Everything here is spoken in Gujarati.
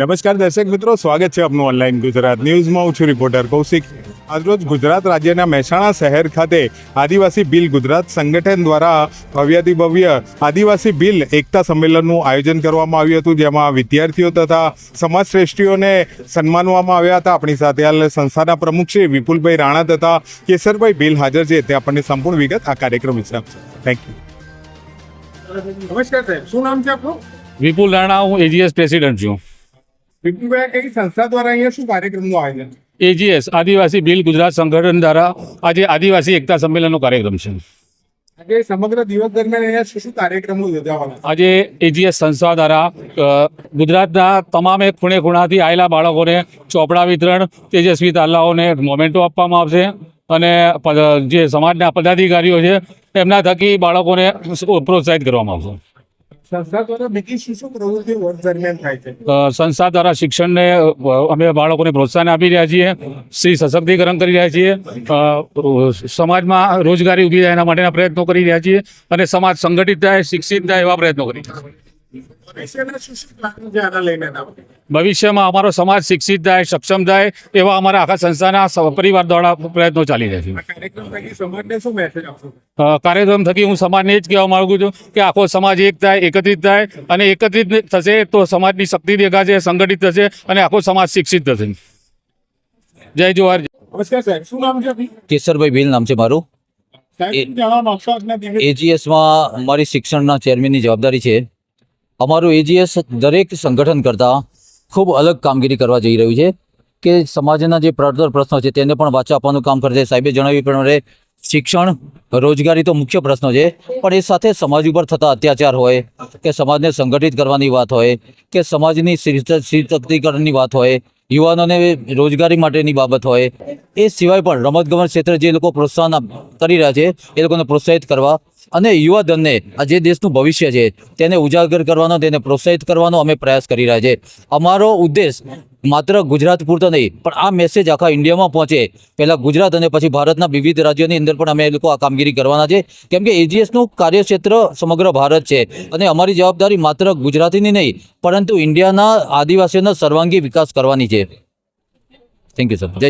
નમસ્કાર દર્શક મિત્રો, સ્વાગત છે આપનું ઓનલાઈન ગુજરાત ન્યૂઝમાં. હું છું રિપોર્ટર કૌશિક. આજરોજ ગુજરાત રાજ્યના મહેસાણા શહેર ખાતે આદિવાસી બિલ ગુજરાત સંગઠન દ્વારા ભવ્યાતિ ભવ્ય આદિવાસી બિલ એકતા સંમેલનનું આયોજન કરવામાં આવ્યું હતું, જેમાં વિદ્યાર્થીઓ તથા સમાજ શ્રેષ્ઠીઓને સન્માનવામાં આવ્યા હતા. આપણી સાથે હાલ સંસ્થાના પ્રમુખ શ્રી વિપુલભાઈ રાણા તથા કેસરભાઈ બિલ હાજર છે. તે આપણને સંપૂર્ણ વિગત આ કાર્યક્રમ વિશે આપશે. Thank you. નમસ્કાર સાહેબ, શું નામ છે આપનું? વિપુલ રાણા, હું એજીએસ પ્રેસિડેન્ટ છું. વિપુલભાઈ, કઈ સંસ્થા દ્વારા અહીંયા શું કાર્યક્રમનું આયોજન? એજીએસ આદિવાસી બિલ ગુજરાત સંગઠન દ્વારા આજે આદિવાસી એકતા સંમેલનનો કાર્યક્રમ છે. આજે સમગ્ર દિવસ દરમિયાન અહીંયા શું શું કાર્યક્રમો યોજાવાના? આજે એજીએસ સંસ્થા દ્વારા ગુજરાતના તમામે ખૂણે ખૂણાથી આવેલા બાળકોને ચોપડા વિતરણ, તેજસ્વી તાલાઓને મોમેન્ટો આપવામાં આવશે અને જે સમાજના પદાધિકારીઓ છે એમના થકી બાળકોને પ્રોત્સાહિત કરવામાં આવશે. સંસ્થા દ્વારા બીજી શું શું પ્રવૃત્તિઓ વર્ષ દરમિયાન થાય છે? સંસ્થા દ્વારા શિક્ષણને અમે બાળકોને પ્રોત્સાહન આપી રહ્યા છીએ, સ્ત્રી સશક્તિકરણ કરી રહ્યા છીએ, સમાજમાં રોજગારી ઊભી થાય એના માટેના પ્રયત્નો કરી રહ્યા છીએ અને સમાજ સંગઠિત થાય, શિક્ષિત થાય એવા પ્રયત્નો કરી રહ્યા છીએ. ભવિષ્યમાં અમારો સમાજ શિક્ષિત થાય, સક્ષમ થાય એવા અમારા આખા સંસ્થાના પરિવાર દ્વારા પ્રયત્નો ચાલી રહ્યા છે. કાર્યક્રમ થકી હું સમાજને જ કહેવા માંગુ છું કે આખો સમાજ એક થાય, એકત્રિત થાય અને એકત્રિત થશે તો સમાજની શક્તિ દેખાશે, સંગઠિત થશે અને આખો સમાજ શિક્ષિત થશે. જય જોહાર. નમસ્કાર સાહેબ, શું નામ છે? કેસરભાઈ બિલ નામ છે મારું. એજીએસમાં મારી શિક્ષણના ચેરમેનની જવાબદારી છે. અમારું એજીએસ દરેક સંગઠન કરતાં ખૂબ અલગ કામગીરી કરવા જઈ રહ્યું છે કે સમાજના જે પડતર પ્રશ્નો છે તેને પણ વાચા આપવાનું કામ કરે છે. સાહેબે જણાવ્યું પ્રમાણે શિક્ષણ, રોજગારી તો મુખ્ય પ્રશ્નો છે, પણ એ સાથે સમાજ ઉપર થતા અત્યાચાર હોય કે સમાજને સંગઠિત કરવાની વાત હોય કે સમાજની સશક્તિકરણની વાત હોય, યુવાનોને રોજગારી માટેની બાબત હોય, એ સિવાય પણ રમતગમત ક્ષેત્રે જે લોકો પ્રોત્સાહન કરી રહ્યા છે એ લોકોને પ્રોત્સાહિત કરવા અને યુવાધનને આ જે દેશનું ભવિષ્ય છે તેને ઉજાગર કરવાનો, તેને પ્રોત્સાહિત કરવાનો અમે પ્રયાસ કરી રહ્યા છીએ. અમારો ઉદ્દેશ માત્ર ગુજરાત પૂરતો નહીં પણ આ મેસેજ આખા ઇન્ડિયામાં પહોંચે, પહેલાં ગુજરાત અને પછી ભારતના વિવિધ રાજ્યોની અંદર પણ અમે એ લોકો આ કામગીરી કરવાના છે, કેમ કે એજીએસનું કાર્યક્ષેત્ર સમગ્ર ભારત છે અને અમારી જવાબદારી માત્ર ગુજરાતીની નહીં પરંતુ ઇન્ડિયાના આદિવાસીઓનો સર્વાંગી વિકાસ કરવાની છે. Thank you sir. જય